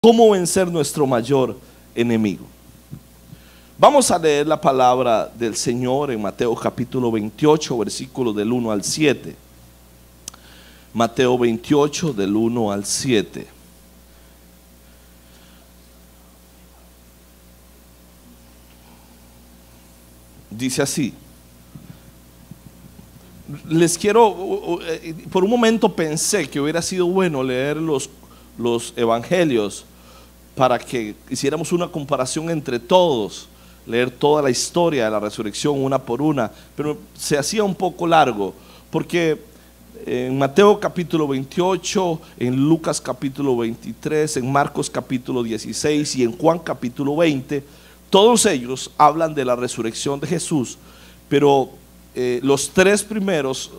cómo vencer nuestro mayor enemigo. Vamos a leer la palabra del Señor en Mateo capítulo 28, versículos del 1 al 7. Mateo 28, del 1 al 7. Dice así. Les quiero, por un momento pensé que hubiera sido bueno leer los evangelios para que hiciéramos una comparación entre todos, leer toda la historia de la resurrección una por una, pero se hacía un poco largo, porque en Mateo capítulo 28, en Lucas capítulo 23, en Marcos capítulo 16 y en Juan capítulo 20, todos ellos hablan de la resurrección de Jesús, pero los tres primeros,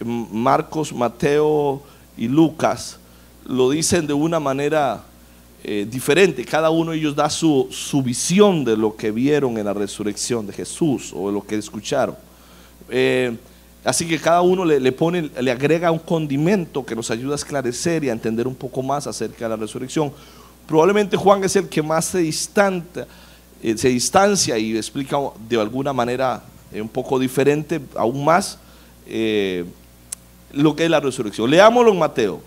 Marcos, Mateo y Lucas, lo dicen de una manera diferente. Cada uno de ellos da su visión de lo que vieron en la resurrección de Jesús o de lo que escucharon. Así que cada uno le agrega un condimento que nos ayuda a esclarecer y a entender un poco más acerca de la resurrección. Probablemente Juan es el que más se distancia y explica de alguna manera un poco diferente, aún más, lo que es la resurrección. Leámoslo en Mateo.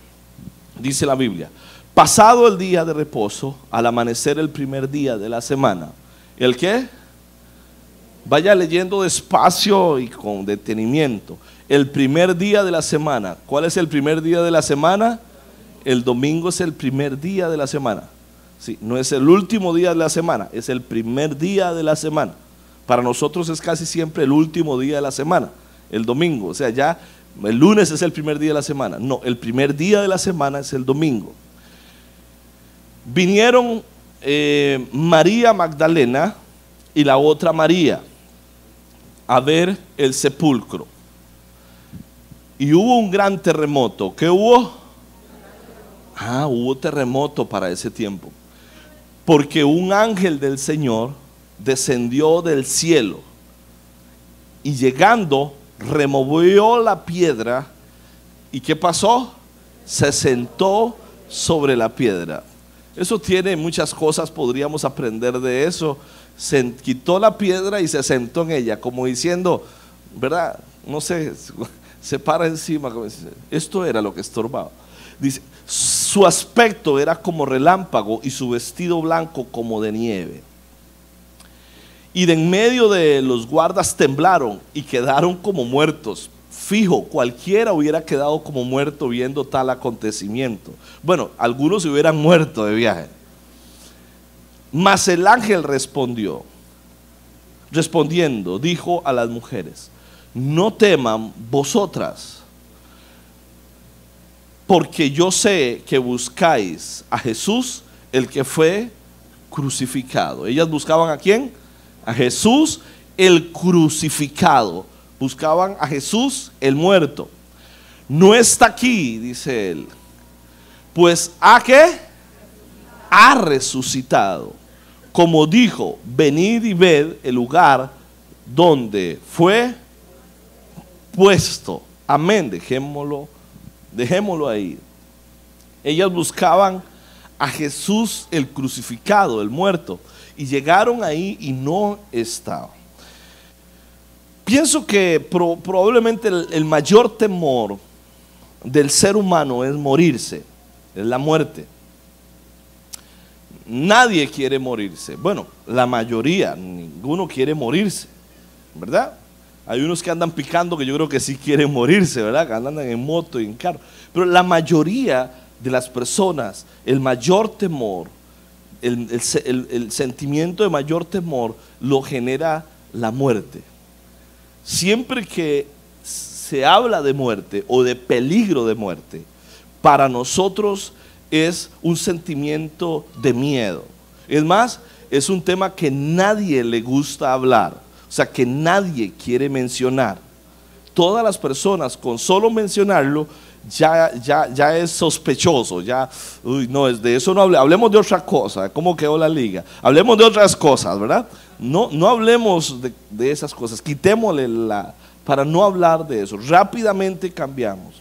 Dice la Biblia: pasado el día de reposo, al amanecer el primer día de la semana. ¿El qué? Vaya leyendo despacio y con detenimiento. El primer día de la semana. ¿Cuál es el primer día de la semana? El domingo es el primer día de la semana. Sí, no es el último día de la semana, es el primer día de la semana. Para nosotros es casi siempre el último día de la semana, el domingo. O sea, ya el lunes es el primer día de la semana. No, el primer día de la semana es el domingo. Vinieron María Magdalena y la otra María a ver el sepulcro. Y hubo un gran terremoto. ¿Qué hubo? Hubo terremoto para ese tiempo. Porque un ángel del Señor descendió del cielo y llegando removió la piedra. ¿Y qué pasó? Se sentó sobre la piedra. Eso tiene muchas cosas, podríamos aprender de eso. Se quitó la piedra y se sentó en ella, como diciendo, ¿verdad? No sé, se para encima, como dice, esto era lo que estorbaba. Dice, su aspecto era como relámpago y su vestido blanco como de nieve. Y de en medio de los guardas temblaron y quedaron como muertos. Fijo, cualquiera hubiera quedado como muerto viendo tal acontecimiento. Bueno, algunos se hubieran muerto de viaje. Mas el ángel respondiendo, dijo a las mujeres: no teman vosotras, porque yo sé que buscáis a Jesús, el que fue crucificado. Ellas buscaban ¿a quién? A Jesús el crucificado. Buscaban a Jesús el muerto. No está aquí, dice él, pues ¿qué? Ha resucitado. Como dijo, venid y ved el lugar donde fue puesto. Amén, dejémoslo ahí. Ellas buscaban a Jesús el crucificado, el muerto, y llegaron ahí y no estaba. Pienso que probablemente el mayor temor del ser humano es morirse, es la muerte. Nadie quiere morirse. Bueno, la mayoría, ninguno quiere morirse, ¿verdad? Hay unos que andan picando que yo creo que sí quieren morirse, ¿verdad? Que andan en moto y en carro. Pero la mayoría de las personas, el mayor temor, el sentimiento de mayor temor lo genera la muerte. Siempre que se habla de muerte o de peligro de muerte, para nosotros es un sentimiento de miedo. Es más, es un tema que nadie le gusta hablar, o sea, que nadie quiere mencionar. Todas las personas, con solo mencionarlo, ya es sospechoso, ya, no, de eso no hablemos de otra cosa, cómo quedó la liga, hablemos de otras cosas, ¿verdad? No hablemos de esas cosas, quitémosle para no hablar de eso, rápidamente cambiamos.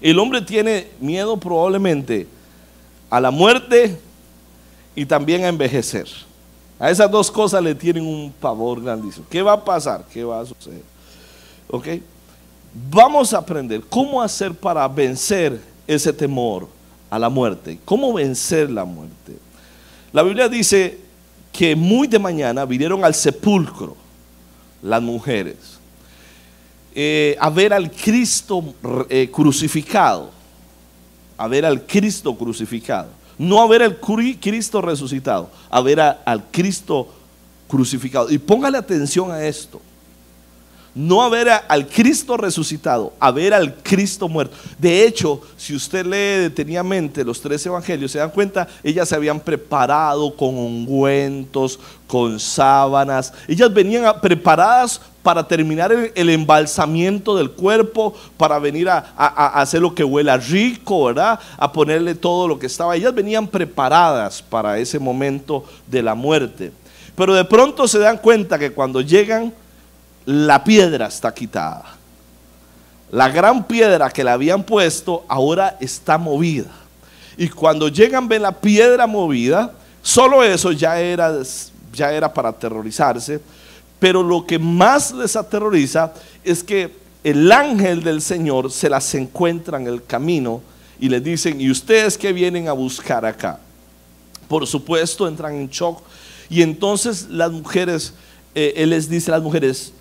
El hombre tiene miedo probablemente a la muerte y también a envejecer. A esas dos cosas le tienen un pavor grandísimo. ¿Qué va a pasar? ¿Qué va a suceder? ¿Ok? Vamos a aprender cómo hacer para vencer ese temor a la muerte. ¿Cómo vencer la muerte? La Biblia dice que muy de mañana vinieron al sepulcro las mujeres a ver al Cristo crucificado. A ver al Cristo crucificado. No a ver al Cristo resucitado, a ver al Cristo crucificado. Y póngale atención a esto. No a ver al Cristo resucitado, a ver al Cristo muerto. De hecho, si usted lee detenidamente los 3 evangelios, se dan cuenta, ellas se habían preparado con ungüentos, con sábanas. Ellas venían preparadas para terminar el embalsamiento del cuerpo, para venir a hacer lo que huela rico, ¿verdad? A ponerle todo lo que estaba. Ellas venían preparadas para ese momento de la muerte. Pero de pronto se dan cuenta que cuando llegan, la piedra está quitada. La gran piedra que le habían puesto ahora está movida. Y cuando llegan, ven la piedra movida. Solo eso ya era para aterrorizarse. Pero lo que más les aterroriza es que el ángel del Señor se las encuentra en el camino y les dicen: ¿y ustedes qué vienen a buscar acá? Por supuesto entran en shock. Y entonces las mujeres, él les dice a las mujeres: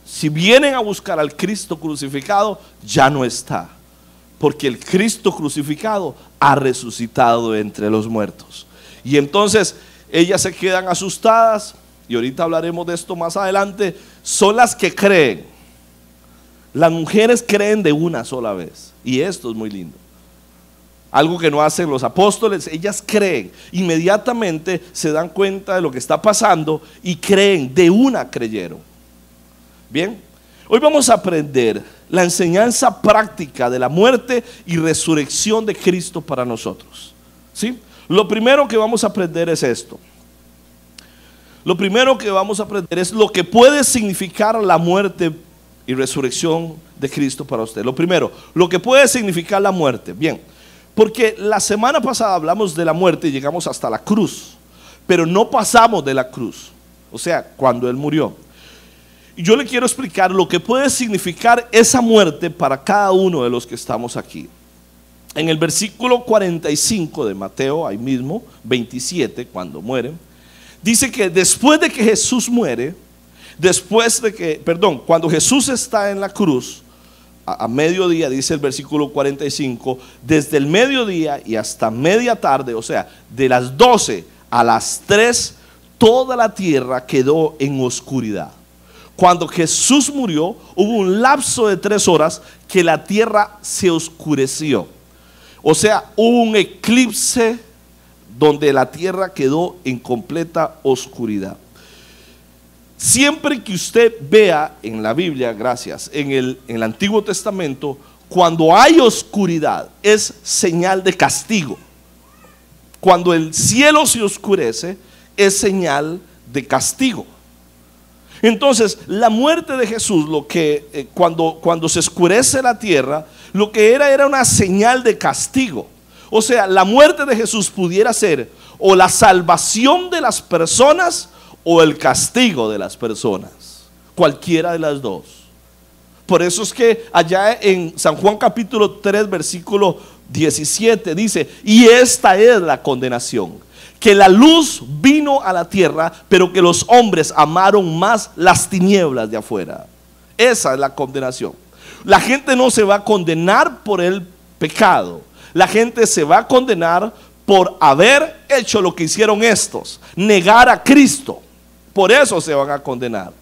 si vienen a buscar al Cristo crucificado, ya no está, porque el Cristo crucificado ha resucitado entre los muertos. Y entonces ellas se quedan asustadas, y ahorita hablaremos de esto más adelante. Son las que creen. Las mujeres creen de una sola vez, y esto es muy lindo. Algo que no hacen los apóstoles. Ellas creen, inmediatamente se dan cuenta de lo que está pasando y creen, de una creyeron. Bien, hoy vamos a aprender la enseñanza práctica de la muerte y resurrección de Cristo para nosotros. ¿Sí? Lo primero que vamos a aprender es esto. Lo primero que vamos a aprender es lo que puede significar la muerte y resurrección de Cristo para usted. Lo primero, lo que puede significar la muerte. Bien, porque la semana pasada hablamos de la muerte y llegamos hasta la cruz, pero no pasamos de la cruz, o sea, cuando Él murió. Y yo le quiero explicar lo que puede significar esa muerte para cada uno de los que estamos aquí. En el versículo 45 de Mateo, ahí mismo, 27, cuando mueren, dice que después de que Jesús muere, cuando Jesús está en la cruz, a mediodía, dice el versículo 45, desde el mediodía y hasta media tarde, o sea, de las 12 a las 3, toda la tierra quedó en oscuridad. Cuando Jesús murió, hubo un lapso de 3 horas que la tierra se oscureció. O sea, hubo un eclipse donde la tierra quedó en completa oscuridad. Siempre que usted vea en la Biblia, gracias, en el Antiguo Testamento, cuando hay oscuridad, es señal de castigo. Cuando el cielo se oscurece, es señal de castigo. Entonces, la muerte de Jesús, cuando se oscurece la tierra, lo que era una señal de castigo. O sea, la muerte de Jesús pudiera ser o la salvación de las personas o el castigo de las personas, cualquiera de las dos. Por eso es que allá en San Juan capítulo 3 versículo 17 dice: y esta es la condenación, que la luz vino a la tierra, pero que los hombres amaron más las tinieblas de afuera. Esa es la condenación. La gente no se va a condenar por el pecado. La gente se va a condenar por haber hecho lo que hicieron estos, negar a Cristo. Por eso se van a condenar.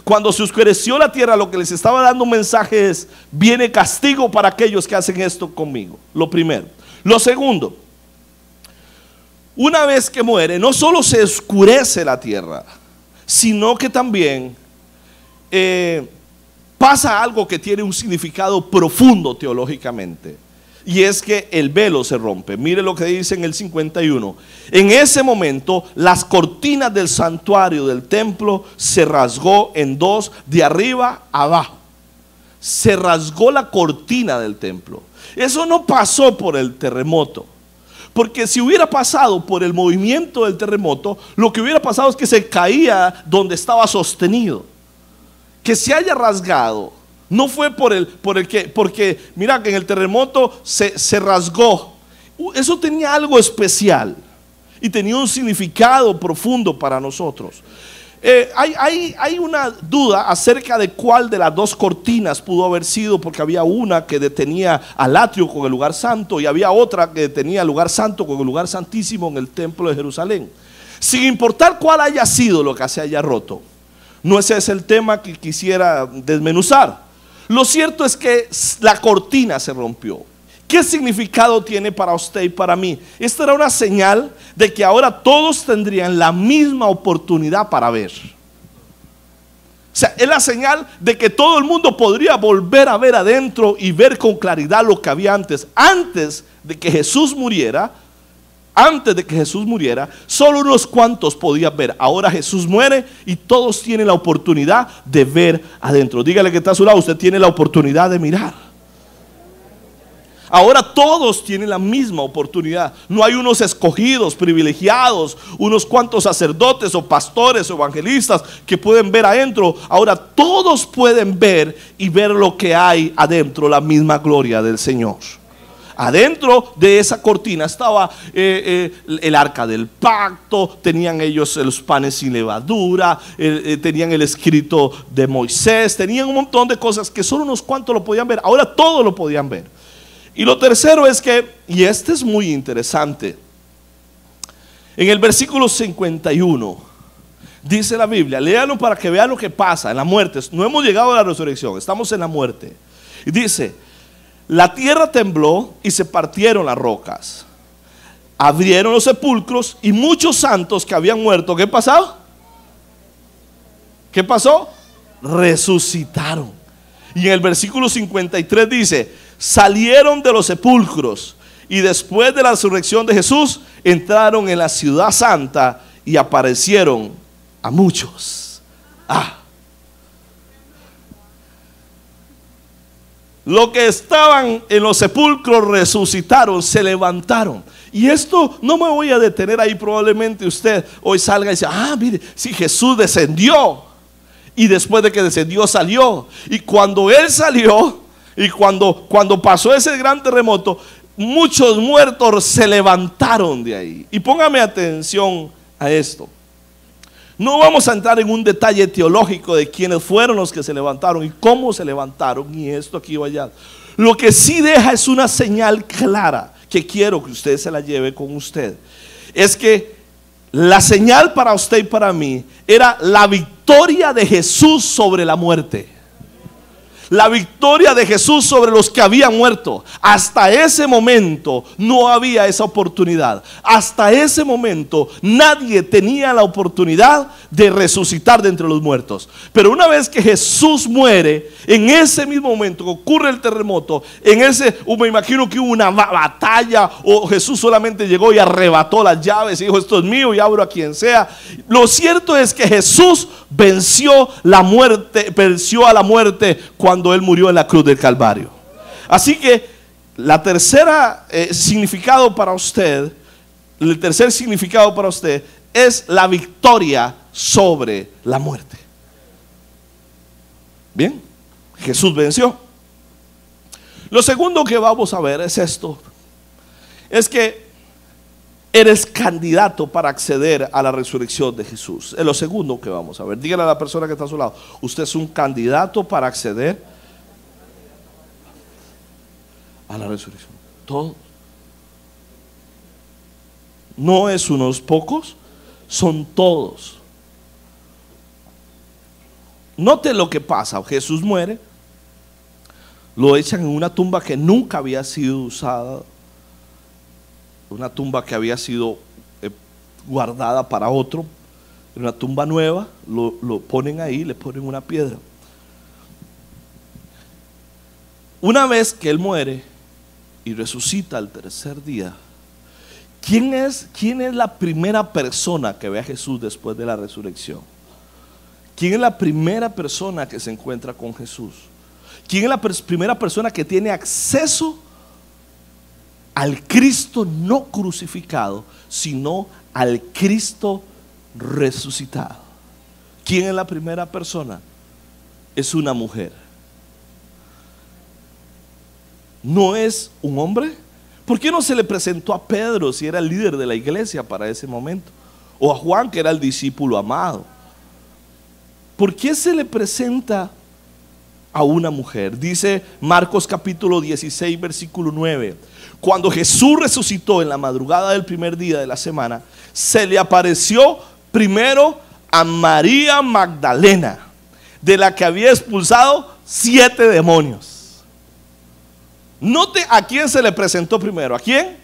Cuando se oscureció la tierra, lo que les estaba dando un mensaje es: viene castigo para aquellos que hacen esto conmigo. Lo primero. Lo segundo, una vez que muere, no solo se oscurece la tierra, sino que también pasa algo que tiene un significado profundo teológicamente. Y es que el velo se rompe. Mire lo que dice en el 51. En ese momento las cortinas del santuario del templo se rasgó en dos, de arriba a abajo. Se rasgó la cortina del templo. Eso no pasó por el terremoto. porque si hubiera pasado por el movimiento del terremoto, lo que hubiera pasado es que se caía donde estaba sostenido. Que se haya rasgado, no fue porque mira que en el terremoto se rasgó. Eso tenía algo especial y tenía un significado profundo para nosotros. Hay una duda acerca de cuál de las dos cortinas pudo haber sido, porque había una que detenía al atrio con el lugar santo y había otra que detenía el lugar santo con el lugar santísimo en el templo de Jerusalén. Sin importar cuál haya sido lo que se haya roto, no ese es el tema que quisiera desmenuzar. Lo cierto es que la cortina se rompió. ¿Qué significado tiene para usted y para mí? Esta era una señal de que ahora todos tendrían la misma oportunidad para ver. O sea, es la señal de que todo el mundo podría volver a ver adentro y ver con claridad lo que había antes. Antes de que Jesús muriera, solo unos cuantos podían ver. Ahora Jesús muere y todos tienen la oportunidad de ver adentro. Dígale que está a su lado, usted tiene la oportunidad de mirar. Ahora todos tienen la misma oportunidad. No hay unos escogidos, privilegiados, unos cuantos sacerdotes o pastores o evangelistas que pueden ver adentro. Ahora todos pueden ver y ver lo que hay adentro, la misma gloria del Señor. Adentro de esa cortina estaba el arca del pacto, tenían ellos los panes sin levadura, tenían el escrito de Moisés, tenían un montón de cosas que solo unos cuantos lo podían ver. Ahora todos lo podían ver. Y lo tercero es que, y este es muy interesante, en el versículo 51 dice la Biblia, léanlo para que vean lo que pasa en la muerte. No hemos llegado a la resurrección, estamos en la muerte. Y dice, la tierra tembló y se partieron las rocas, abrieron los sepulcros y muchos santos que habían muerto, ¿qué pasó? ¿Qué pasó? Resucitaron. Y en el versículo 53 dice, salieron de los sepulcros y después de la resurrección de Jesús entraron en la ciudad santa y aparecieron a muchos. Los que estaban en los sepulcros resucitaron, se levantaron. Y esto no me voy a detener ahí. Probablemente usted hoy salga y dice, mire, si Jesús descendió y después de que descendió salió, y cuando Él salió y cuando pasó ese gran terremoto, muchos muertos se levantaron de ahí. Y póngame atención a esto. No vamos a entrar en un detalle teológico de quiénes fueron los que se levantaron y cómo se levantaron y esto aquí o allá. Lo que sí deja es una señal clara que quiero que usted se la lleve con usted. Es que la señal para usted y para mí era la victoria de Jesús sobre la muerte. La victoria de Jesús sobre los que habían muerto. Hasta ese momento no había esa oportunidad. Hasta ese momento nadie tenía la oportunidad de resucitar de entre los muertos. Pero una vez que Jesús muere, en ese mismo momento que ocurre el terremoto, me imagino que hubo una batalla, o Jesús solamente llegó y arrebató las llaves y dijo, esto es mío y abro a quien sea. Lo cierto es que Jesús venció a la muerte cuando Él murió en la cruz del Calvario. Así que la tercera significado para usted, el tercer significado para usted es la victoria sobre la muerte. Bien, Jesús venció. Lo segundo que vamos a ver es esto: es que eres candidato para acceder a la resurrección de Jesús. Es lo segundo que vamos a ver. Dígale a la persona que está a su lado, usted es un candidato para acceder a la resurrección. Todos. No es unos pocos, son todos. Note lo que pasa. Jesús muere, lo echan en una tumba que nunca había sido usada, una tumba que había sido guardada para otro, una tumba nueva, lo ponen ahí, le ponen una piedra. Una vez que Él muere y resucita al tercer día, ¿quién es la primera persona que ve a Jesús después de la resurrección? ¿Quién es la primera persona que se encuentra con Jesús? ¿Quién es la primera persona que tiene acceso al Cristo no crucificado, sino al Cristo resucitado. ¿Quién es la primera persona? Es una mujer. ¿No es un hombre? ¿Por qué no se le presentó a Pedro, si era el líder de la iglesia para ese momento? O a Juan, que era el discípulo amado. ¿Por qué se le presenta a una mujer? Dice Marcos capítulo 16 versículo 9: cuando Jesús resucitó en la madrugada del primer día de la semana, se le apareció primero a María Magdalena, de la que había expulsado 7 demonios. Note a quién se le presentó primero. ¿A quién?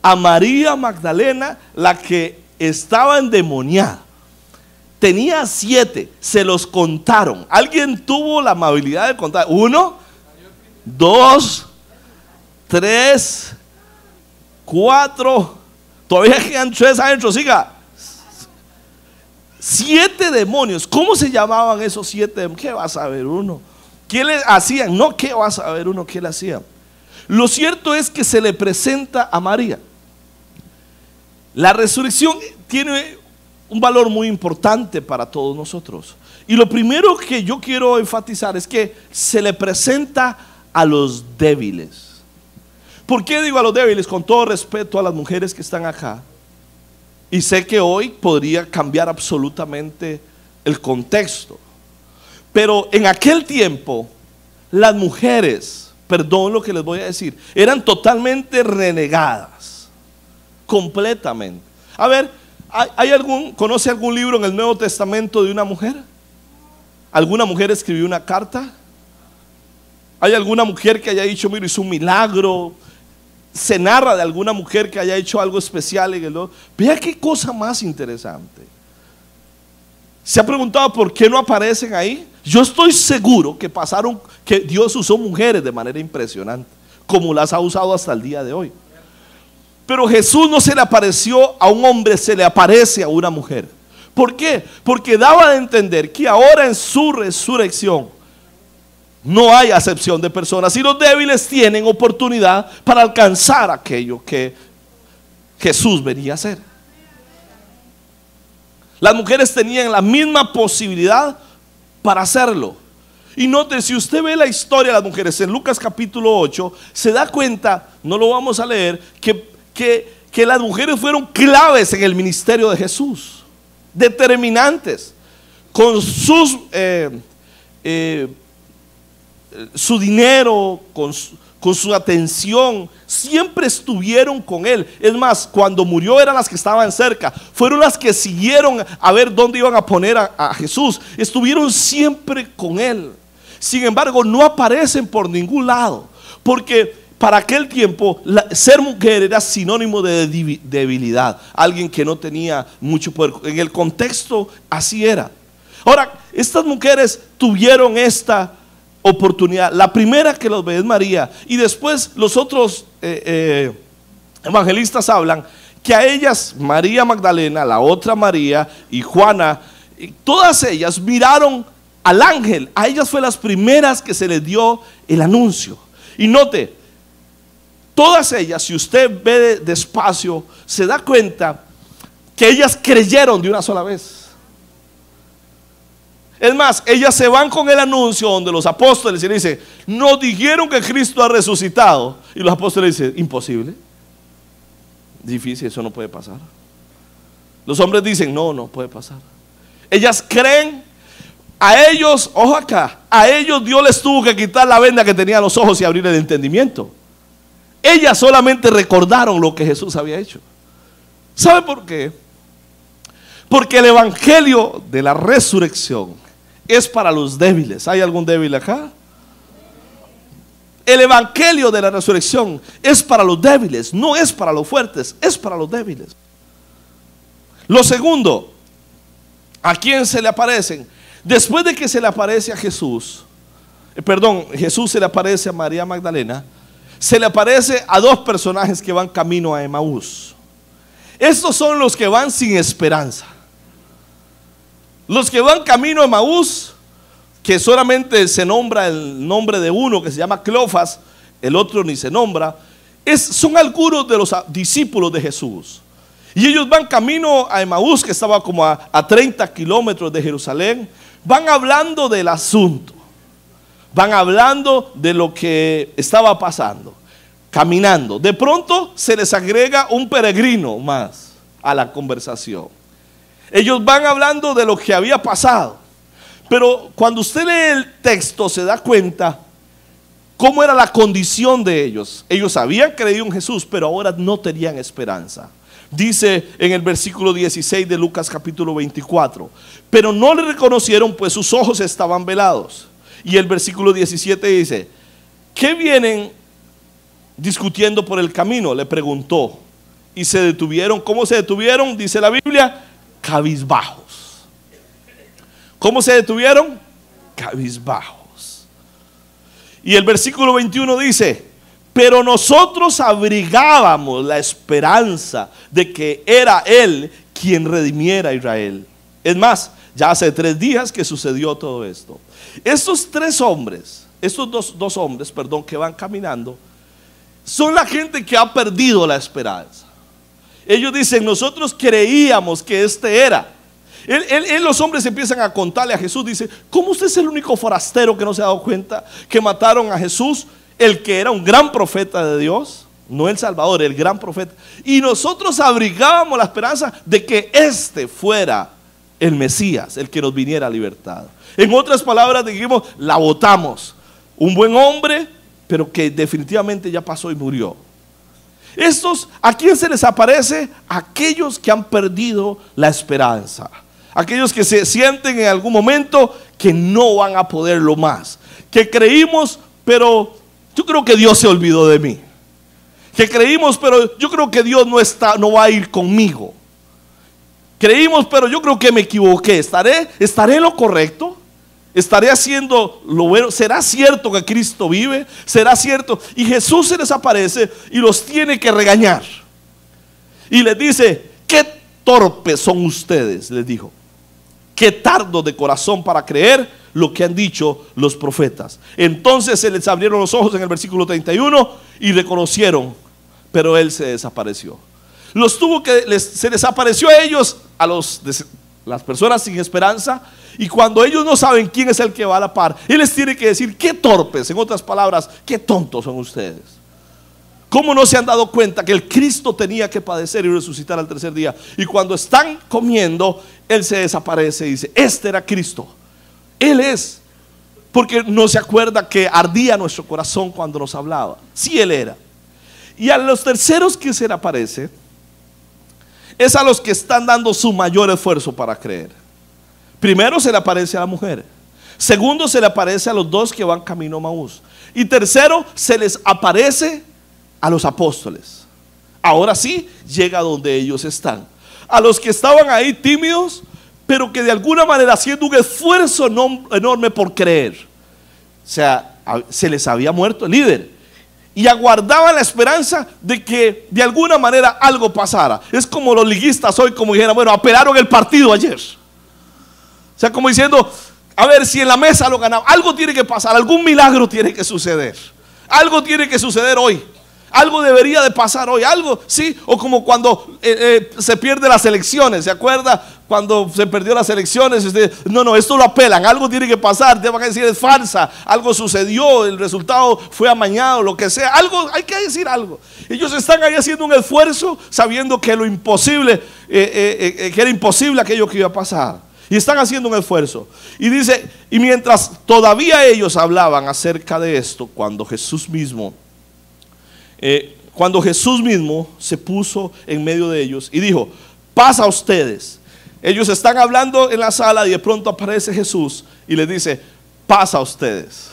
A María Magdalena, la que estaba endemoniada. Tenía 7, se los contaron. ¿Alguien tuvo la amabilidad de contar? 1, 2, 3, 4. Todavía quedan 3 adentro, siga. 7 demonios. ¿Cómo se llamaban esos 7 demonios? ¿Qué va a saber uno? ¿Qué le hacían? No, ¿qué va a saber uno qué le hacían? Lo cierto es que se le presenta a María. La resurrección tiene un valor muy importante para todos nosotros. Y lo primero que yo quiero enfatizar es que se le presenta a los débiles. ¿Por qué digo a los débiles? Con todo respeto a las mujeres que están acá. Y sé que hoy podría cambiar absolutamente el contexto. Pero en aquel tiempo, las mujeres, perdón lo que les voy a decir, eran totalmente renegadas. Completamente. A ver, ¿conoce algún libro en el Nuevo Testamento de una mujer? ¿Alguna mujer escribió una carta? ¿Hay alguna mujer que haya dicho, mira, hizo un milagro? ¿Se narra de alguna mujer que haya hecho algo especial en el... Vea qué cosa más interesante. ¿Se ha preguntado por qué no aparecen ahí? Yo estoy seguro que Dios usó mujeres de manera impresionante, como las ha usado hasta el día de hoy. Pero Jesús no se le apareció a un hombre, se le aparece a una mujer. ¿Por qué? Porque daba de entender que ahora en su resurrección no hay acepción de personas, y los débiles tienen oportunidad para alcanzar aquello que Jesús venía a hacer. Las mujeres tenían la misma posibilidad para hacerlo. Y note, si usted ve la historia de las mujeres en Lucas capítulo 8, se da cuenta, no lo vamos a leer, que las mujeres fueron claves en el ministerio de Jesús, determinantes, con su dinero, con su atención, siempre estuvieron con él. Es más, cuando murió eran las que estaban cerca, fueron las que siguieron a ver dónde iban a poner a Jesús, estuvieron siempre con él. Sin embargo, no aparecen por ningún lado, porque para aquel tiempo ser mujer era sinónimo de debilidad, alguien que no tenía mucho poder. En el contexto así era. Ahora, estas mujeres tuvieron esta oportunidad. La primera que los ve es María, y después los otros evangelistas hablan que a ellas, María Magdalena, la otra María y Juana, todas ellas miraron al ángel. A ellas fue las primeras que se les dio el anuncio. Y note, todas ellas, si usted ve despacio, se da cuenta que ellas creyeron de una sola vez. Es más, ellas se van con el anuncio donde los apóstoles y le dicen, nos dijeron que Cristo ha resucitado. Y los apóstoles dicen, imposible, difícil, eso no puede pasar. Los hombres dicen, no puede pasar. Ellas creen. A ellos, ojo acá, a ellos Dios les tuvo que quitar la venda que tenían los ojos y abrir el entendimiento. Ellas solamente recordaron lo que Jesús había hecho. ¿Sabe por qué? Porque el evangelio de la resurrección es para los débiles. ¿Hay algún débil acá? El evangelio de la resurrección es para los débiles, no es para los fuertes, es para los débiles. Lo segundo, ¿a quién se le aparecen? Después de que se le aparece a Jesús, Jesús se le aparece a María Magdalena, se le aparece a 2 personajes que van camino a Emaús. Estos son los que van sin esperanza. Los que van camino a Emaús, que solamente se nombra el nombre de uno que se llama Cleofas, el otro ni se nombra. son algunos de los discípulos de Jesús. Y ellos van camino a Emaús, que estaba como a 30 kilómetros de Jerusalén. Van hablando del asunto. Van hablando de lo que estaba pasando. Caminando. De pronto se les agrega un peregrino más a la conversación. Ellos van hablando de lo que había pasado. Pero cuando usted lee el texto se da cuenta cómo era la condición de ellos. Ellos habían creído en Jesús, pero ahora no tenían esperanza. Dice en el versículo 16 de Lucas capítulo 24, pero no le reconocieron, pues sus ojos estaban velados. Y el versículo 17 dice, ¿qué vienen discutiendo por el camino? Le preguntó. Y se detuvieron. ¿Cómo se detuvieron? Dice la Biblia, cabizbajos. ¿Cómo se detuvieron? Cabizbajos. Y el versículo 21 dice, pero nosotros abrigábamos la esperanza de que era Él quien redimiera a Israel. Es más, ya hace 3 días que sucedió todo esto. Estos dos hombres, que van caminando, son la gente que ha perdido la esperanza. Ellos dicen, nosotros creíamos que este era. Los hombres empiezan a contarle a Jesús, dice, ¿cómo usted es el único forastero que no se ha dado cuenta que mataron a Jesús, el que era un gran profeta de Dios? No el Salvador, el gran profeta. Y nosotros abrigábamos la esperanza de que este fuera el Mesías, el que nos viniera a libertad. En otras palabras dijimos, la votamos. Un buen hombre, pero que definitivamente ya pasó y murió. ¿A quién se les aparece? Aquellos que han perdido la esperanza. Aquellos que se sienten en algún momento que no van a poderlo más. Que creímos, pero yo creo que Dios se olvidó de mí. Que creímos, pero yo creo que Dios no va a ir conmigo. Creímos, pero yo creo que me equivoqué. ¿Estaré en lo correcto? ¿Estaré haciendo lo bueno? ¿Será cierto que Cristo vive? ¿Será cierto? Y Jesús se les aparece y los tiene que regañar. Y les dice, qué torpes son ustedes, les dijo. Qué tardos de corazón para creer lo que han dicho los profetas. Entonces se les abrieron los ojos en el versículo 31 y reconocieron, pero Él se desapareció. Se les apareció a ellos, las personas sin esperanza. Y cuando ellos no saben quién es el que va a la par, Él les tiene que decir, qué torpes, en otras palabras, qué tontos son ustedes. ¿Cómo no se han dado cuenta que el Cristo tenía que padecer y resucitar al 3er día? Y cuando están comiendo, Él se desaparece y dice, este era Cristo. Él es. Porque no se acuerda que ardía nuestro corazón cuando nos hablaba. Sí, Él era. Y a los terceros que se le aparece es a los que están dando su mayor esfuerzo para creer. Primero se le aparece a la mujer. Segundo se le aparece a los 2 que van camino a Emaús. Y tercero se les aparece a los apóstoles. Ahora sí llega donde ellos están. A los que estaban ahí tímidos, pero que de alguna manera haciendo un esfuerzo enorme por creer. O sea, se les había muerto el líder y aguardaban la esperanza de que de alguna manera algo pasara. Es como los liguistas hoy, como dijeran, bueno, apelaron el partido ayer. O sea, como diciendo, a ver si en la mesa lo ganamos. Algo tiene que pasar, algún milagro tiene que suceder. Algo tiene que suceder hoy. Algo debería de pasar hoy, algo, sí. O como cuando se pierden las elecciones, ¿se acuerda? Cuando se perdió las elecciones, no, esto lo apelan, algo tiene que pasar, te van a decir es falsa, algo sucedió, el resultado fue amañado, lo que sea, algo, hay que decir algo. Ellos están ahí haciendo un esfuerzo, sabiendo que lo imposible, que era imposible aquello que iba a pasar. Y están haciendo un esfuerzo. Y dice, y mientras todavía ellos hablaban acerca de esto, cuando Jesús mismo se puso en medio de ellos y dijo, paz a ustedes. Ellos están hablando en la sala y de pronto aparece Jesús y les dice, paz a ustedes.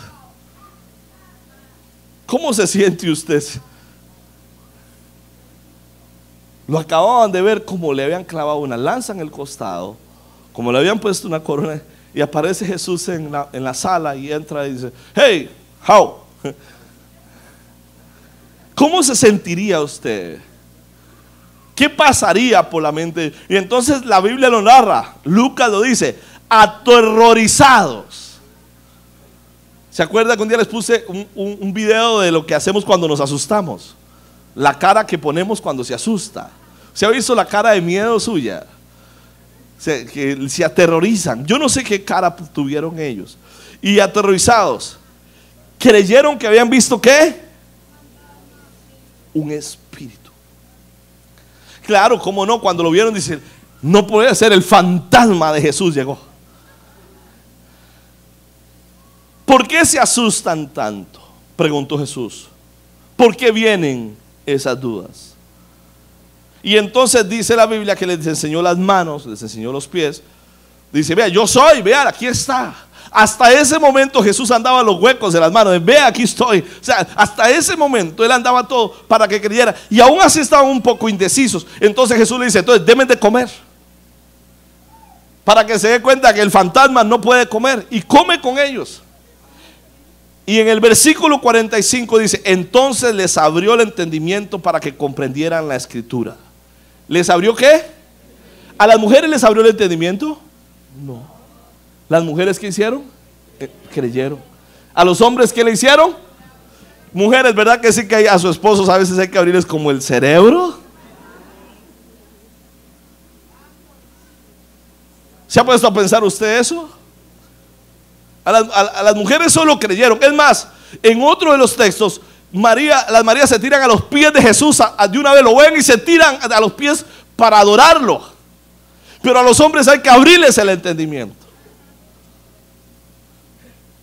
¿Cómo se siente usted? Lo acababan de ver como le habían clavado una lanza en el costado, como le habían puesto una corona, y aparece Jesús en la sala y entra y dice, hey, how? ¿Cómo se sentiría usted? ¿Qué pasaría por la mente? Y entonces la Biblia lo narra, Lucas lo dice, aterrorizados. ¿Se acuerda que un día les puse un video de lo que hacemos cuando nos asustamos? La cara que ponemos cuando se asusta. ¿Se ha visto la cara de miedo suya? Que se aterrorizan. Yo no sé qué cara tuvieron ellos. Y aterrorizados, creyeron que habían visto ¿qué? Un espíritu. Claro, cómo no, cuando lo vieron dicen, no puede ser, el fantasma de Jesús llegó. ¿Por qué se asustan tanto? Preguntó Jesús. ¿Por qué vienen esas dudas? Y entonces dice la Biblia que les enseñó las manos, les enseñó los pies. Dice, vea, yo soy, vea, aquí está. Hasta ese momento Jesús andaba en los huecos de las manos. Vea, aquí estoy. O sea, hasta ese momento Él andaba todo para que creyera. Y aún así estaban un poco indecisos. Entonces Jesús le dice, entonces denme de comer. Para que se dé cuenta que el fantasma no puede comer. Y come con ellos. Y en el versículo 45 dice, entonces les abrió el entendimiento para que comprendieran la escritura. ¿Les abrió qué? ¿A las mujeres les abrió el entendimiento? No. ¿Las mujeres qué hicieron? Creyeron. ¿A los hombres qué le hicieron? Mujeres, ¿verdad que sí que a sus esposos a veces hay que abrirles como el cerebro? ¿Se ha puesto a pensar usted eso? A las mujeres solo creyeron. Es más, en otro de los textos, las Marías se tiran a los pies de Jesús, de una vez lo ven y se tiran a los pies para adorarlo. Pero a los hombres hay que abrirles el entendimiento.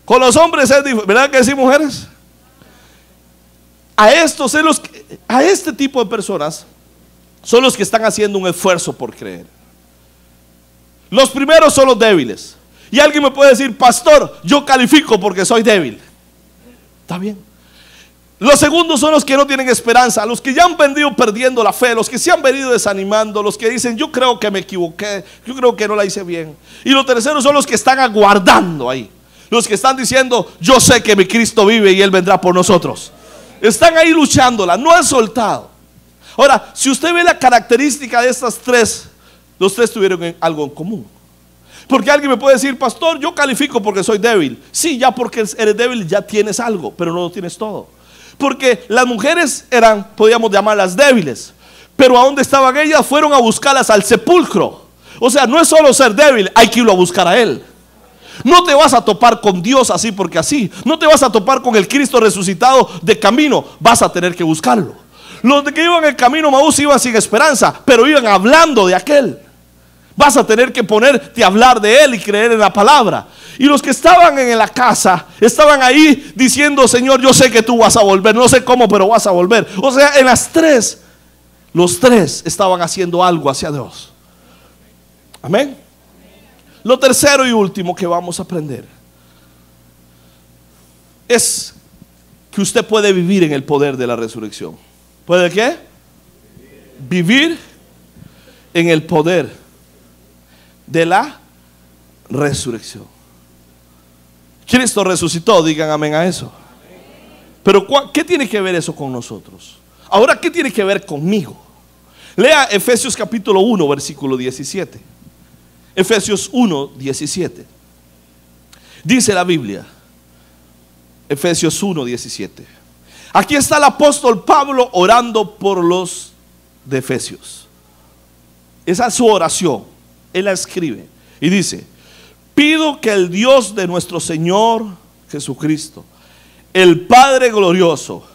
Con los hombres es diferente, ¿verdad que sí, mujeres? A este tipo de personas son los que están haciendo un esfuerzo por creer. Los primeros son los débiles. Y alguien me puede decir, pastor, yo califico porque soy débil. Está bien. Los segundos son los que no tienen esperanza, los que ya han venido perdiendo la fe, los que se han venido desanimando, los que dicen, yo creo que me equivoqué, yo creo que no la hice bien. Y los terceros son los que están aguardando ahí, los que están diciendo, yo sé que mi Cristo vive y Él vendrá por nosotros. Están ahí luchándola, no han soltado. Ahora, si usted ve la característica de estas tres, los tres tuvieron algo en común. Porque alguien me puede decir, pastor, yo califico porque soy débil. Sí, ya porque eres débil ya tienes algo, pero no lo tienes todo. Porque las mujeres eran, podríamos llamarlas débiles, pero ¿a dónde estaban ellas? Fueron a buscarlas al sepulcro. O sea, no es solo ser débil, hay que irlo a buscar a Él. No te vas a topar con Dios así porque así. No te vas a topar con el Cristo resucitado de camino. Vas a tener que buscarlo. Los que iban en el camino Maús iban sin esperanza, pero iban hablando de aquel. Vas a tener que ponerte a hablar de Él y creer en la palabra. Y los que estaban en la casa, estaban ahí diciendo, Señor, yo sé que tú vas a volver. No sé cómo, pero vas a volver. O sea, en las tres, los tres estaban haciendo algo hacia Dios. Amén. Lo tercero y último que vamos a aprender es que usted puede vivir en el poder de la resurrección. ¿Puede qué? Vivir en el poder de la resurrección. Cristo resucitó, digan amén a eso. Pero ¿qué tiene que ver eso con nosotros? Ahora, ¿qué tiene que ver conmigo? Lea Efesios capítulo 1, versículo 17. Efesios 1, 17. Dice la Biblia, Efesios 1, 17. Aquí está el apóstol Pablo orando por los de Efesios. Esa es su oración. Él la escribe y dice, pido que el Dios de nuestro Señor Jesucristo, el Padre glorioso,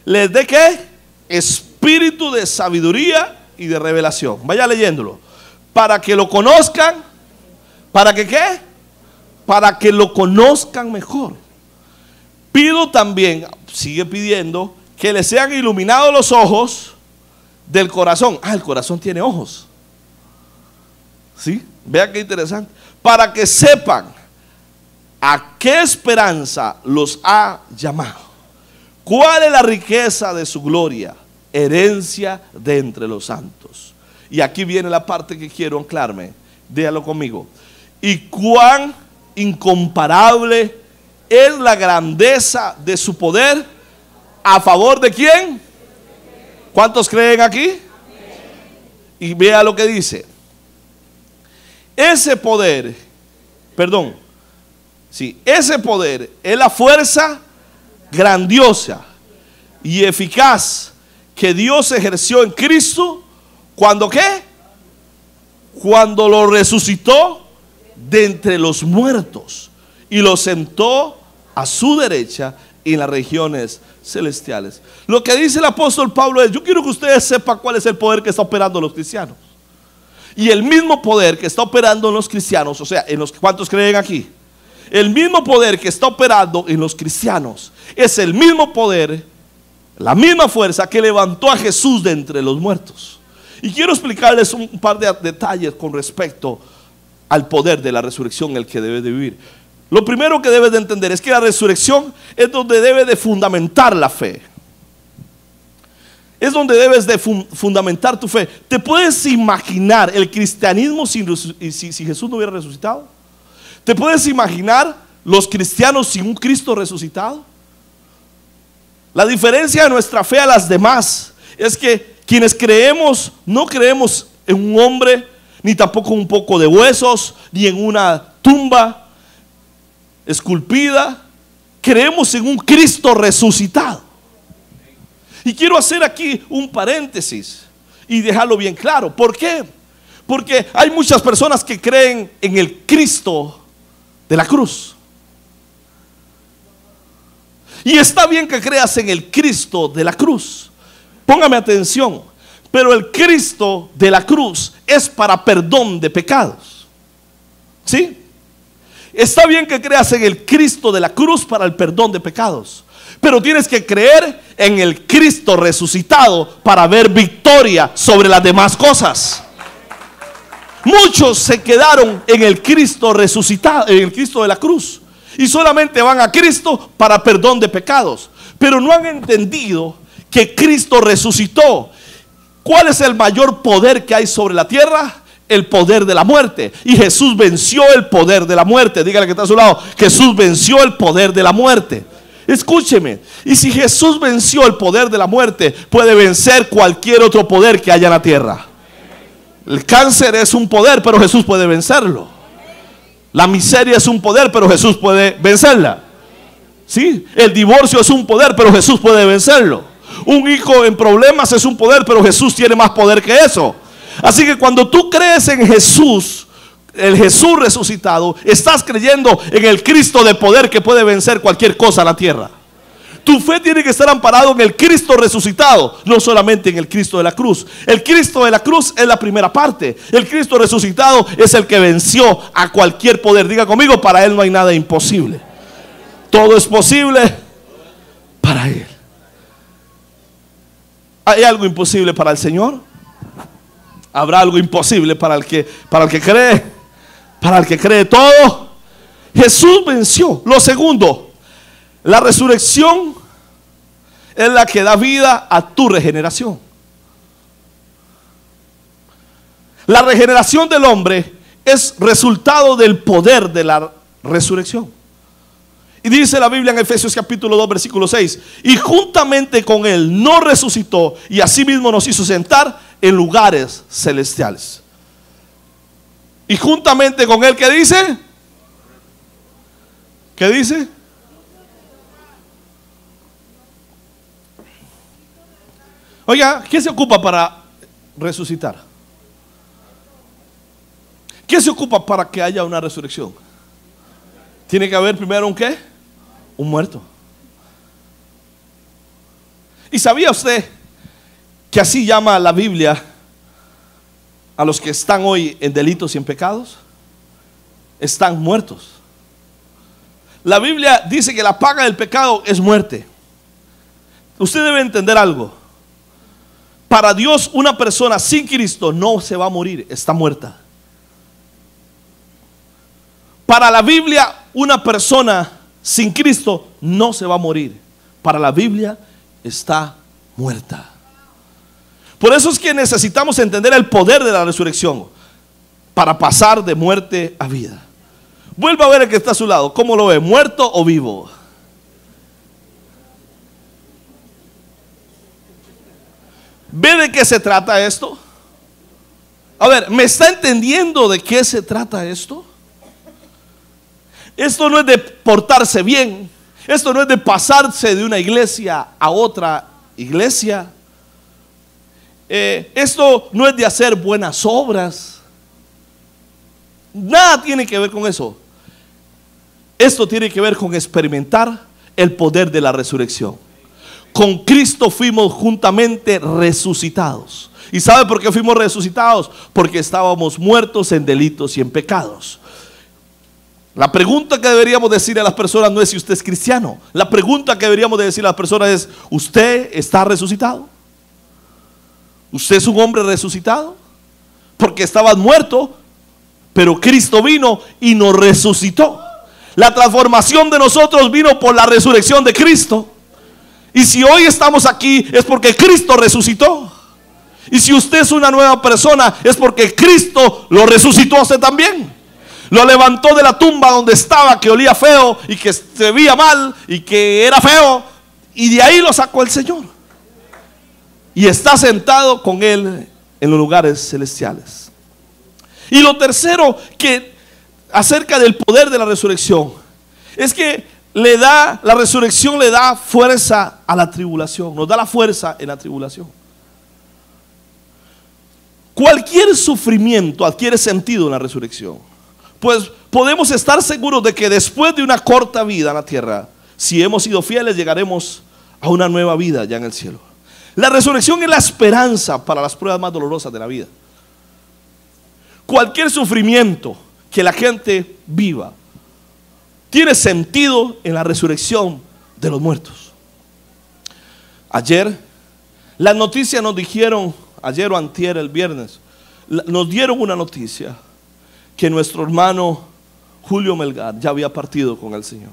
les dé ¿qué? Espíritu de sabiduría y de revelación. Vaya leyéndolo. Para que lo conozcan. ¿Para que qué? Para que lo conozcan mejor. Pido también, sigue pidiendo, que les sean iluminados los ojos del corazón. El corazón tiene ojos. ¿Sí? Vea qué interesante. Para que sepan a qué esperanza los ha llamado. ¿Cuál es la riqueza de su gloria? Herencia de entre los santos. Y aquí viene la parte que quiero anclarme. Déjalo conmigo. Y cuán incomparable es la grandeza de su poder. ¿A favor de quién? ¿Cuántos creen aquí? Y vea lo que dice. Ese poder, ese poder es la fuerza grandiosa y eficaz que Dios ejerció en Cristo, ¿cuándo qué? Cuando lo resucitó de entre los muertos y lo sentó a su derecha en las regiones celestiales. Lo que dice el apóstol Pablo es: yo quiero que ustedes sepan cuál es el poder que está operando en los cristianos. Y el mismo poder que está operando en los cristianos, o sea, en los ¿cuántos creen aquí? El mismo poder que está operando en los cristianos es el mismo poder, la misma fuerza que levantó a Jesús de entre los muertos. Y quiero explicarles un par de detalles con respecto al poder de la resurrección, el que debe de vivir. Lo primero que debes de entender es que la resurrección es donde debe de fundamentar la fe. Es donde debes de fundamentar tu fe. ¿Te puedes imaginar el cristianismo si Jesús no hubiera resucitado? ¿Te puedes imaginar los cristianos sin un Cristo resucitado? La diferencia de nuestra fe a las demás es que quienes creemos, no creemos en un hombre, ni tampoco en un poco de huesos, ni en una tumba esculpida. Creemos en un Cristo resucitado. Y quiero hacer aquí un paréntesis y dejarlo bien claro. ¿Por qué? Porque hay muchas personas que creen en el Cristo de la cruz. Y está bien que creas en el Cristo de la cruz. Póngame atención. Pero el Cristo de la cruz es para perdón de pecados. ¿Sí? Está bien que creas en el Cristo de la cruz para el perdón de pecados. Pero tienes que creer en el Cristo resucitado para ver victoria sobre las demás cosas. Muchos se quedaron en el Cristo resucitado, en el Cristo de la cruz, y solamente van a Cristo para perdón de pecados. Pero no han entendido que Cristo resucitó. ¿Cuál es el mayor poder que hay sobre la tierra? El poder de la muerte. Y Jesús venció el poder de la muerte. Dígale que está a su lado: Jesús venció el poder de la muerte. Escúcheme, y si Jesús venció el poder de la muerte, puede vencer cualquier otro poder que haya en la tierra. El cáncer es un poder, pero Jesús puede vencerlo. La miseria es un poder, pero Jesús puede vencerla. ¿Sí? El divorcio es un poder, pero Jesús puede vencerlo. Un hijo en problemas es un poder, pero Jesús tiene más poder que eso. Así que cuando tú crees en Jesús, el Jesús resucitado, estás creyendo en el Cristo de poder que puede vencer cualquier cosa en la tierra. Tu fe tiene que estar amparado en el Cristo resucitado, no solamente en el Cristo de la cruz. El Cristo de la cruz es la primera parte. El Cristo resucitado es el que venció a cualquier poder. Diga conmigo: para Él no hay nada imposible. Todo es posible para Él. ¿Hay algo imposible para el Señor? ¿Habrá algo imposible para el que cree? Para el que cree todo. Jesús venció. Lo segundo, la resurrección es la que da vida a tu regeneración. La regeneración del hombre es resultado del poder de la resurrección. Y dice la Biblia en Efesios capítulo 2 versículo 6: y juntamente con Él nos resucitó y asimismo nos hizo sentar en lugares celestiales. Y juntamente con Él, ¿qué dice? ¿Qué dice? Oiga, ¿qué se ocupa para resucitar? ¿Qué se ocupa para que haya una resurrección? Tiene que haber primero un ¿qué? Un muerto. ¿Y sabía usted que así llama la Biblia a los que están hoy en delitos y en pecados? Están muertos. La Biblia dice que la paga del pecado es muerte. Usted debe entender algo. Para Dios, una persona sin Cristo no se va a morir, está muerta. Para la Biblia, una persona sin Cristo no se va a morir. Para la Biblia está muerta. Por eso es que necesitamos entender el poder de la resurrección para pasar de muerte a vida. Vuelva a ver el que está a su lado. ¿Cómo lo ve? ¿Muerto o vivo? ¿Ve de qué se trata esto? A ver, ¿me está entendiendo de qué se trata esto? Esto no es de portarse bien. Esto no es de pasarse de una iglesia a otra iglesia. esto no es de hacer buenas obras. Nada tiene que ver con eso. Esto tiene que ver con experimentar el poder de la resurrección. Con Cristo fuimos juntamente resucitados. ¿Y sabe por qué fuimos resucitados? Porque estábamos muertos en delitos y en pecados. La pregunta que deberíamos decir a las personas no es si usted es cristiano. La pregunta que deberíamos decir a las personas es: ¿usted está resucitado? ¿Usted es un hombre resucitado? Porque estabas muerto, pero Cristo vino y nos resucitó. La transformación de nosotros vino por la resurrección de Cristo. Y si hoy estamos aquí es porque Cristo resucitó. Y si usted es una nueva persona es porque Cristo lo resucitó a usted también. Lo levantó de la tumba donde estaba, que olía feo y que se veía mal y que era feo, y de ahí lo sacó el Señor. Y está sentado con Él en los lugares celestiales. Y lo tercero que acerca del poder de la resurrección es que la resurrección le da fuerza a la tribulación, nos da la fuerza en la tribulación. Cualquier sufrimiento adquiere sentido en la resurrección. Pues podemos estar seguros de que después de una corta vida en la tierra, si hemos sido fieles, llegaremos a una nueva vida ya en el cielo. La resurrección es la esperanza para las pruebas más dolorosas de la vida. Cualquier sufrimiento que la gente viva tiene sentido en la resurrección de los muertos. Ayer, las noticias nos dijeron, ayer o antier, el viernes, nos dieron una noticia que nuestro hermano Julio Melgar ya había partido con el Señor.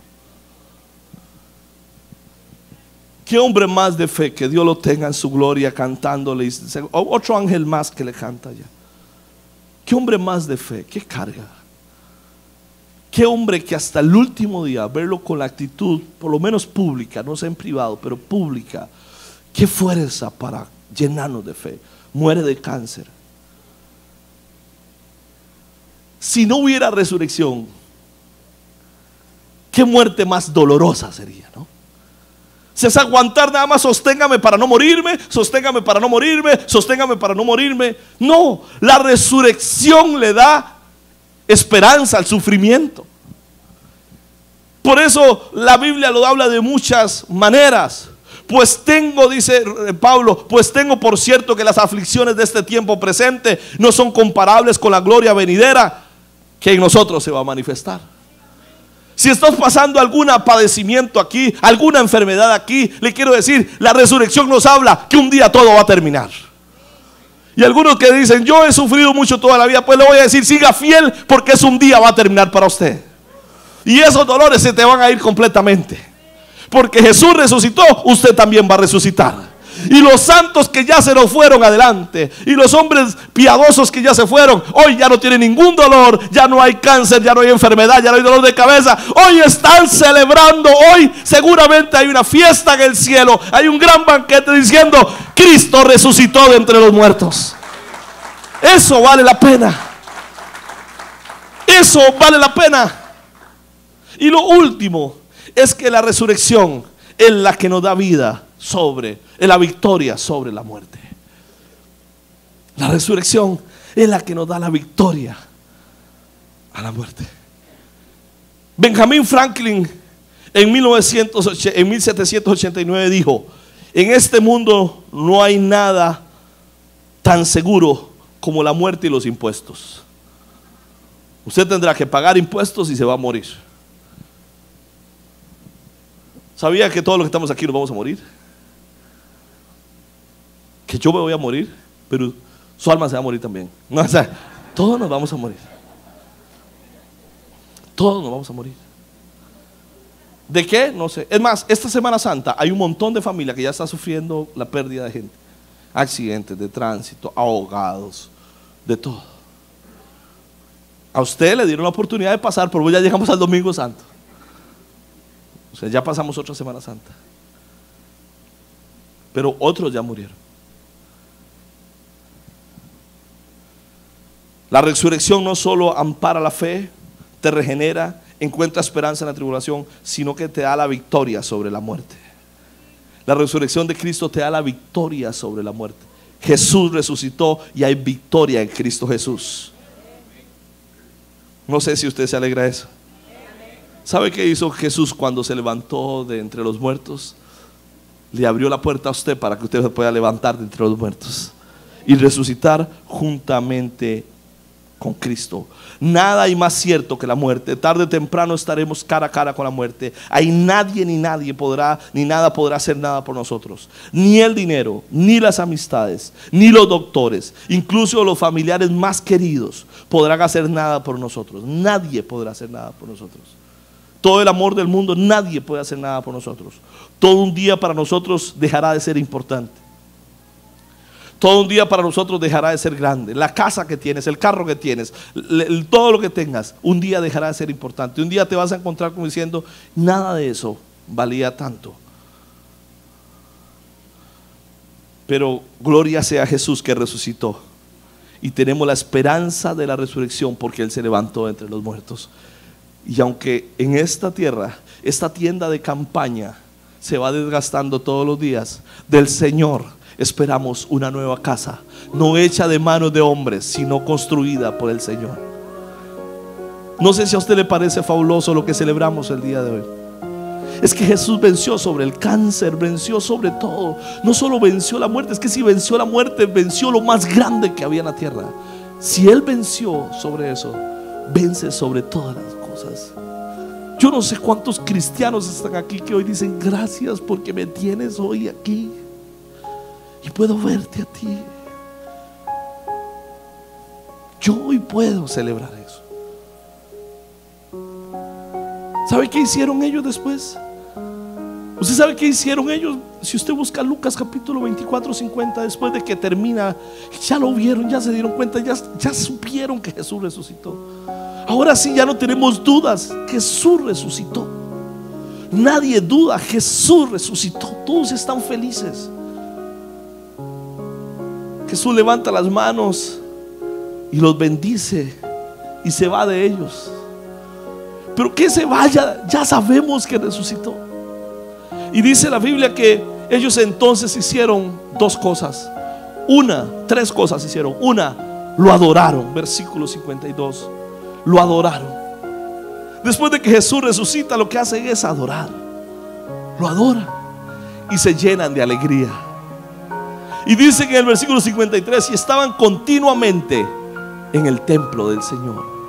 Qué hombre más de fe, que Dios lo tenga en su gloria cantándole, otro ángel más que le canta ya. Qué hombre más de fe, qué carga. Qué hombre que hasta el último día, verlo con la actitud, por lo menos pública, no sé en privado, pero pública, qué fuerza para llenarnos de fe. Muere de cáncer. Si no hubiera resurrección, qué muerte más dolorosa sería, ¿no? Si es aguantar nada más, sosténgame para no morirme, sosténgame para no morirme, sosténgame para no morirme. No, la resurrección le da esperanza al sufrimiento. Por eso la Biblia lo habla de muchas maneras. Pues tengo, dice Pablo, pues tengo por cierto que las aflicciones de este tiempo presente no son comparables con la gloria venidera que en nosotros se va a manifestar. Si estás pasando algún padecimiento aquí, alguna enfermedad aquí, le quiero decir, la resurrección nos habla que un día todo va a terminar. Y algunos que dicen, yo he sufrido mucho toda la vida, pues le voy a decir, siga fiel, porque es un día va a terminar para usted. Y esos dolores se te van a ir completamente. Porque Jesús resucitó, usted también va a resucitar. Y los santos que ya se nos fueron adelante, y los hombres piadosos que ya se fueron, hoy ya no tienen ningún dolor, ya no hay cáncer, ya no hay enfermedad, ya no hay dolor de cabeza. Hoy están celebrando, hoy seguramente hay una fiesta en el cielo, hay un gran banquete diciendo, Cristo resucitó de entre los muertos. Eso vale la pena. Eso vale la pena. Y lo último es que la resurrección es la que nos da vida es la victoria sobre la muerte. La resurrección es la que nos da la victoria a la muerte. Benjamin Franklin en 1789 dijo: en este mundo no hay nada tan seguro como la muerte y los impuestos. Usted tendrá que pagar impuestos y se va a morir. ¿Sabía que todos los que estamos aquí nos vamos a morir? Que yo me voy a morir, pero su alma se va a morir también. No, o sea, todos nos vamos a morir. Todos nos vamos a morir. ¿De qué? No sé. Es más, esta Semana Santa hay un montón de familias que ya está sufriendo la pérdida de gente. Accidentes de tránsito, ahogados, de todo. A usted le dieron la oportunidad de pasar, pero ya llegamos al Domingo Santo. O sea, ya pasamos otra Semana Santa. Pero otros ya murieron. La resurrección no solo ampara la fe, te regenera, encuentra esperanza en la tribulación, sino que te da la victoria sobre la muerte. La resurrección de Cristo te da la victoria sobre la muerte. Jesús resucitó y hay victoria en Cristo Jesús. No sé si usted se alegra de eso. ¿Sabe qué hizo Jesús cuando se levantó de entre los muertos? Le abrió la puerta a usted para que usted se pueda levantar de entre los muertos y resucitar juntamente con Cristo. Nada hay más cierto que la muerte. Tarde o temprano estaremos cara a cara con la muerte. Ahí nadie ni nadie podrá, ni nada podrá hacer nada por nosotros. Ni el dinero, ni las amistades, ni los doctores, incluso los familiares más queridos podrán hacer nada por nosotros. Nadie podrá hacer nada por nosotros. Todo el amor del mundo, nadie puede hacer nada por nosotros. Todo un día para nosotros dejará de ser importante. Todo un día para nosotros dejará de ser grande. La casa que tienes, el carro que tienes, todo lo que tengas, un día dejará de ser importante. Un día te vas a encontrar como diciendo, nada de eso valía tanto. Pero gloria sea a Jesús que resucitó. Y tenemos la esperanza de la resurrección porque Él se levantó entre los muertos. Y aunque en esta tierra, esta tienda de campaña se va desgastando todos los días, del Señor esperamos una nueva casa, no hecha de manos de hombres, sino construida por el Señor. No sé si a usted le parece fabuloso lo que celebramos el día de hoy. Es que Jesús venció sobre el cáncer, venció sobre todo. No solo venció la muerte, es que si venció la muerte, venció lo más grande que había en la tierra. Si Él venció sobre eso, vence sobre todas las cosas. Yo no sé cuántos cristianos están aquí que hoy dicen, gracias porque me tienes hoy aquí y puedo verte a ti. Yo hoy puedo celebrar eso. ¿Sabe qué hicieron ellos después? ¿Usted sabe qué hicieron ellos? Si usted busca Lucas capítulo 24, 50, después de que termina, ya lo vieron, ya se dieron cuenta, ya supieron que Jesús resucitó. Ahora sí ya no tenemos dudas, Jesús resucitó. Nadie duda, Jesús resucitó. Todos están felices. Jesús levanta las manos y los bendice y se va de ellos. Pero que se vaya, ya sabemos que resucitó. Y dice la Biblia que ellos entonces hicieron dos cosas. Tres cosas hicieron. Una, lo adoraron. Versículo 52. Lo adoraron. Después de que Jesús resucita, lo que hace es adorar. Lo adoran y se llenan de alegría. Y dice que en el versículo 53, y estaban continuamente en el templo del Señor.